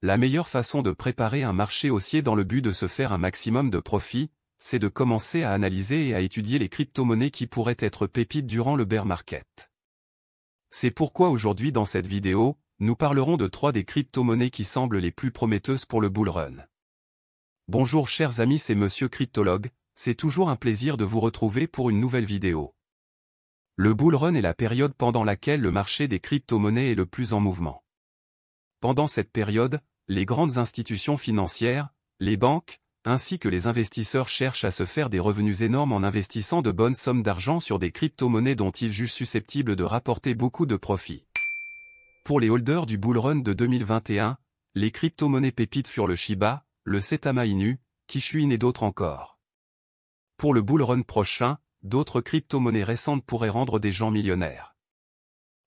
La meilleure façon de préparer un marché haussier dans le but de se faire un maximum de profit, c'est de commencer à analyser et à étudier les crypto-monnaies qui pourraient être pépites durant le bear market. C'est pourquoi aujourd'hui dans cette vidéo, nous parlerons de 3 des crypto-monnaies qui semblent les plus prometteuses pour le bull run. Bonjour chers amis, c'est Monsieur Cryptologue, c'est toujours un plaisir de vous retrouver pour une nouvelle vidéo. Le bull run est la période pendant laquelle le marché des crypto-monnaies est le plus en mouvement. Pendant cette période, les grandes institutions financières, les banques, ainsi que les investisseurs cherchent à se faire des revenus énormes en investissant de bonnes sommes d'argent sur des crypto-monnaies dont ils jugent susceptibles de rapporter beaucoup de profits. Pour les holders du bull run de 2021, les crypto-monnaies pépites furent le Shiba, le Setama Inu, Kishuin et d'autres encore. Pour le bull run prochain, d'autres crypto-monnaies récentes pourraient rendre des gens millionnaires.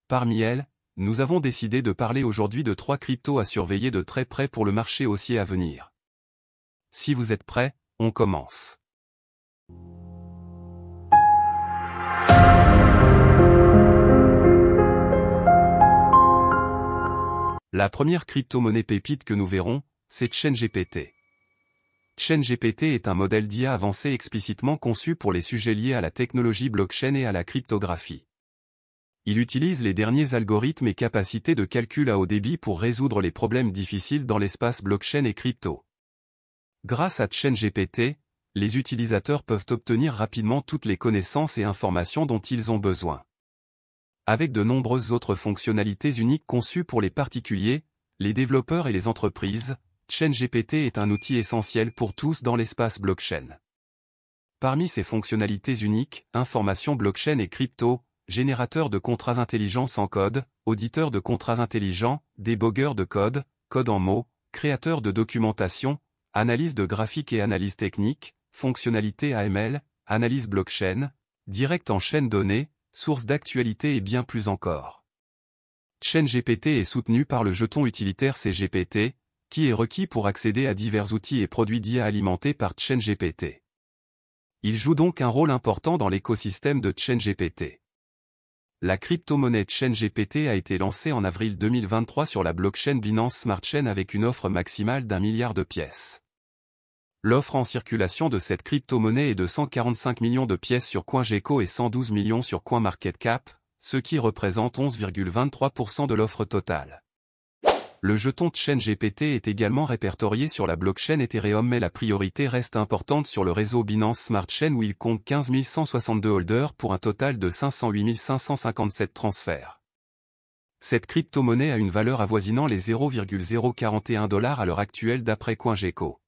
Parmi elles, nous avons décidé de parler aujourd'hui de 3 cryptos à surveiller de très près pour le marché haussier à venir. Si vous êtes prêts, on commence. La première crypto-monnaie pépite que nous verrons, c'est ChainGPT. ChainGPT est un modèle d'IA avancé explicitement conçu pour les sujets liés à la technologie blockchain et à la cryptographie. Il utilise les derniers algorithmes et capacités de calcul à haut débit pour résoudre les problèmes difficiles dans l'espace blockchain et crypto. Grâce à ChainGPT, les utilisateurs peuvent obtenir rapidement toutes les connaissances et informations dont ils ont besoin. Avec de nombreuses autres fonctionnalités uniques conçues pour les particuliers, les développeurs et les entreprises, ChainGPT est un outil essentiel pour tous dans l'espace blockchain. Parmi ses fonctionnalités uniques, information blockchain et crypto, générateur de contrats intelligents sans code, auditeur de contrats intelligents, débogueur de code, code en mots, créateur de documentation, analyse de graphiques et analyse technique, fonctionnalité AML, analyse blockchain, direct en chaîne donnée, source d'actualité et bien plus encore. ChainGPT est soutenu par le jeton utilitaire CGPT, qui est requis pour accéder à divers outils et produits d'IA alimentés par ChainGPT. Il joue donc un rôle important dans l'écosystème de ChainGPT. La crypto-monnaie ChainGPT a été lancée en avril 2023 sur la blockchain Binance Smart Chain avec une offre maximale d'1 milliard de pièces. L'offre en circulation de cette crypto-monnaie est de 145 millions de pièces sur CoinGecko et 112 millions sur CoinMarketCap, ce qui représente 11,23% de l'offre totale. Le jeton ChainGPT est également répertorié sur la blockchain Ethereum mais la priorité reste importante sur le réseau Binance Smart Chain où il compte 15 162 holders pour un total de 508 557 transferts. Cette crypto-monnaie a une valeur avoisinant les 0,041 $ à l'heure actuelle d'après CoinGecko.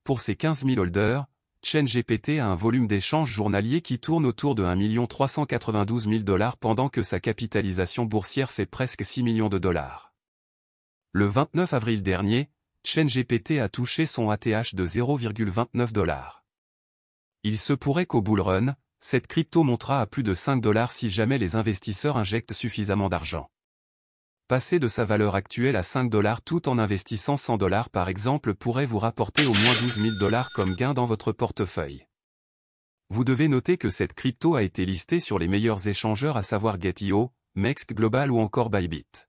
Pour ces 15 000 holders, ChainGPT a un volume d'échange journalier qui tourne autour de 1 392 000 $ pendant que sa capitalisation boursière fait presque 6 millions de dollars. Le 29 avril dernier, ChainGPT a touché son ATH de 0,29 $. Il se pourrait qu'au bull run, cette crypto montera à plus de 5 $ si jamais les investisseurs injectent suffisamment d'argent. Passer de sa valeur actuelle à 5 $ tout en investissant 100 $ par exemple pourrait vous rapporter au moins 12 000 $ comme gain dans votre portefeuille. Vous devez noter que cette crypto a été listée sur les meilleurs échangeurs à savoir Gate.io, Mex Global ou encore Bybit.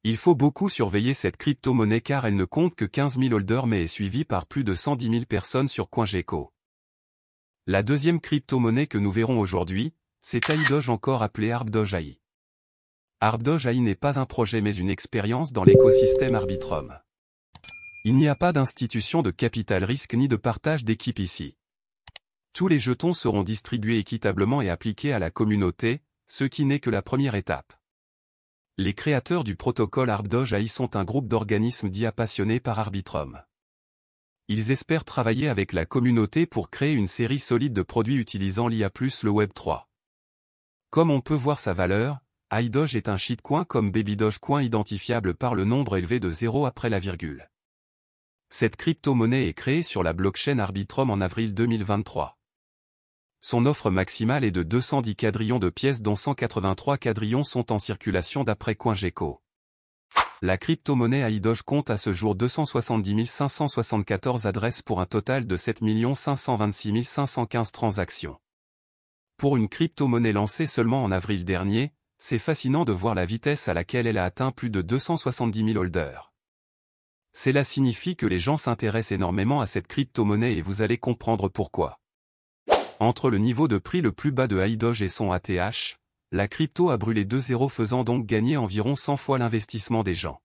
Il faut beaucoup surveiller cette crypto-monnaie car elle ne compte que 15 000 holders mais est suivie par plus de 110 000 personnes sur CoinGecko. La deuxième crypto-monnaie que nous verrons aujourd'hui, c'est AIDOGE encore appelé ArbDoge AI. ArbDoge AI n'est pas un projet mais une expérience dans l'écosystème Arbitrum. Il n'y a pas d'institution de capital risque ni de partage d'équipe ici. Tous les jetons seront distribués équitablement et appliqués à la communauté, ce qui n'est que la première étape. Les créateurs du protocole ArbDoge AI sont un groupe d'organismes d'IA passionnés par Arbitrum. Ils espèrent travailler avec la communauté pour créer une série solide de produits utilisant l'IA plus le Web3. Comme on peut voir sa valeur, AIDOGE est un shitcoin comme BabyDogeCoin identifiable par le nombre élevé de 0 après la virgule. Cette crypto-monnaie est créée sur la blockchain Arbitrum en avril 2023. Son offre maximale est de 210 quadrillons de pièces dont 183 quadrillons sont en circulation d'après CoinGecko. La crypto-monnaie AIDOGE compte à ce jour 270 574 adresses pour un total de 7 526 515 transactions. Pour une crypto-monnaie lancée seulement en avril dernier, c'est fascinant de voir la vitesse à laquelle elle a atteint plus de 270 000 holders. Cela signifie que les gens s'intéressent énormément à cette crypto-monnaie et vous allez comprendre pourquoi. Entre le niveau de prix le plus bas de iDoge et son ATH, la crypto a brûlé 2 zéros faisant donc gagner environ 100 fois l'investissement des gens.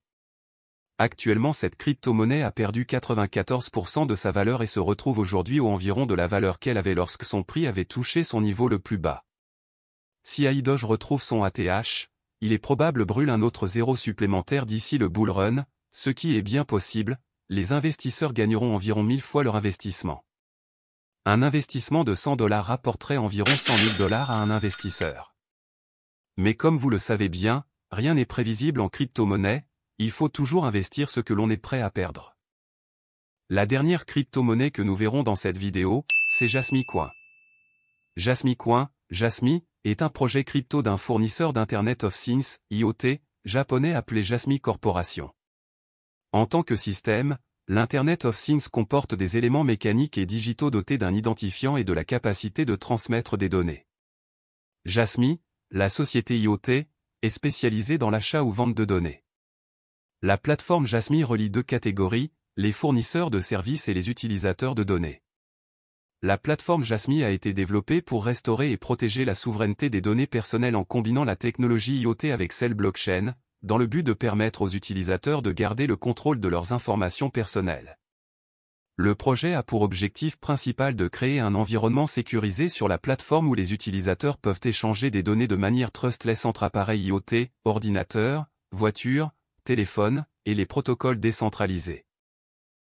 Actuellement cette crypto-monnaie a perdu 94% de sa valeur et se retrouve aujourd'hui au environ de la valeur qu'elle avait lorsque son prix avait touché son niveau le plus bas. Si iDoge retrouve son ATH, il est probable brûle un autre zéro supplémentaire d'ici le bull run, ce qui est bien possible, les investisseurs gagneront environ 1000 fois leur investissement. Un investissement de 100 $ rapporterait environ 100 000 $ à un investisseur. Mais comme vous le savez bien, rien n'est prévisible en crypto-monnaie, il faut toujours investir ce que l'on est prêt à perdre. La dernière crypto-monnaie que nous verrons dans cette vidéo, c'est Jasmy Coin. Jasmy Coin, Jasmy, est un projet crypto d'un fournisseur d'Internet of Things, IoT, japonais appelé Jasmy Corporation. En tant que système, l'Internet of Things comporte des éléments mécaniques et digitaux dotés d'un identifiant et de la capacité de transmettre des données. Jasmy, la société IoT, est spécialisée dans l'achat ou vente de données. La plateforme Jasmy relie deux catégories, les fournisseurs de services et les utilisateurs de données. La plateforme Jasmy a été développée pour restaurer et protéger la souveraineté des données personnelles en combinant la technologie IoT avec celle blockchain, dans le but de permettre aux utilisateurs de garder le contrôle de leurs informations personnelles. Le projet a pour objectif principal de créer un environnement sécurisé sur la plateforme où les utilisateurs peuvent échanger des données de manière trustless entre appareils IoT, ordinateurs, voitures, téléphones, et les protocoles décentralisés.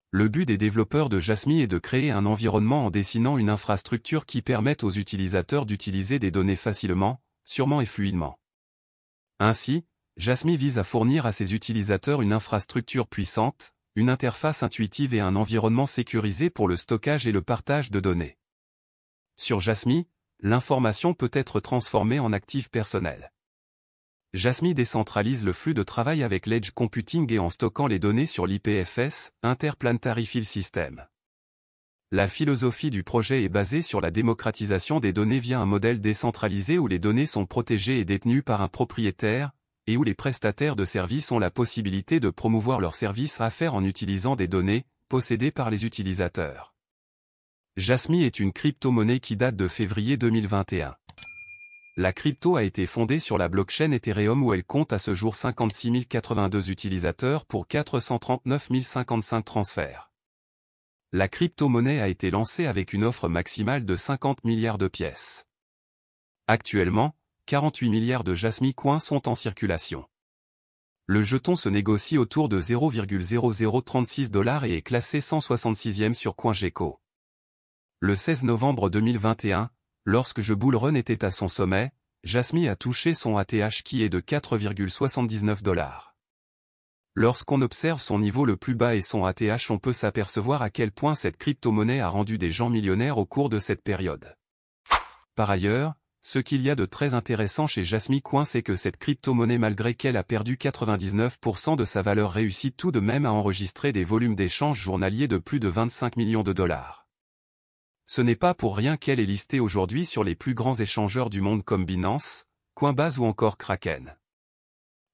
Le but des développeurs de Jasmy est de créer un environnement en dessinant une infrastructure qui permette aux utilisateurs d'utiliser des données facilement, sûrement et fluidement. Ainsi, Jasmy vise à fournir à ses utilisateurs une infrastructure puissante, une interface intuitive et un environnement sécurisé pour le stockage et le partage de données. Sur Jasmy, l'information peut être transformée en actifs personnels. Jasmy décentralise le flux de travail avec l'edge computing et en stockant les données sur l'IPFS, Interplanetary File System. La philosophie du projet est basée sur la démocratisation des données via un modèle décentralisé où les données sont protégées et détenues par un propriétaire, et où les prestataires de services ont la possibilité de promouvoir leurs services à faire en utilisant des données possédées par les utilisateurs. Jasmy est une crypto-monnaie qui date de février 2021. La crypto a été fondée sur la blockchain Ethereum où elle compte à ce jour 56 082 utilisateurs pour 439 055 transferts. La crypto-monnaie a été lancée avec une offre maximale de 50 milliards de pièces. Actuellement, 48 milliards de Jasmy Coin sont en circulation. Le jeton se négocie autour de 0,0036 $ et est classé 166e sur CoinGecko. Le 16 novembre 2021, lorsque le bull run était à son sommet, Jasmy a touché son ATH qui est de 4,79 $. Lorsqu'on observe son niveau le plus bas et son ATH, on peut s'apercevoir à quel point cette crypto-monnaie a rendu des gens millionnaires au cours de cette période. Par ailleurs, ce qu'il y a de très intéressant chez Jasmy Coin, c'est que cette crypto-monnaie, malgré qu'elle a perdu 99% de sa valeur, réussit tout de même à enregistrer des volumes d'échanges journaliers de plus de 25 millions de dollars. Ce n'est pas pour rien qu'elle est listée aujourd'hui sur les plus grands échangeurs du monde comme Binance, Coinbase ou encore Kraken.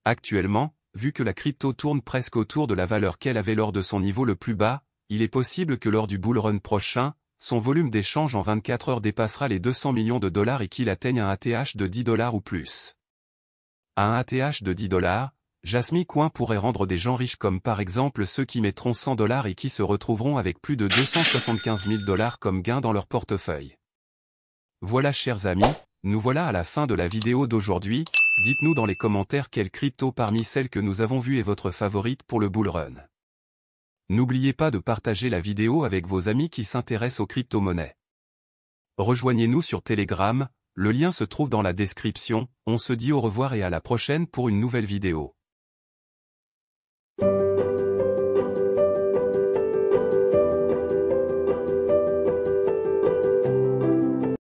Actuellement, vu que la crypto tourne presque autour de la valeur qu'elle avait lors de son niveau le plus bas, il est possible que lors du bull run prochain, son volume d'échange en 24 heures dépassera les 200 millions de dollars et qu'il atteigne un ATH de 10 $ ou plus. À un ATH de 10 $, Jasmy Coin pourrait rendre des gens riches comme par exemple ceux qui mettront 100 $ et qui se retrouveront avec plus de 275 000 $ comme gain dans leur portefeuille. Voilà chers amis, nous voilà à la fin de la vidéo d'aujourd'hui, dites-nous dans les commentaires quelle crypto parmi celles que nous avons vues est votre favorite pour le bull run. N'oubliez pas de partager la vidéo avec vos amis qui s'intéressent aux crypto-monnaies. Rejoignez-nous sur Telegram, le lien se trouve dans la description, on se dit au revoir et à la prochaine pour une nouvelle vidéo.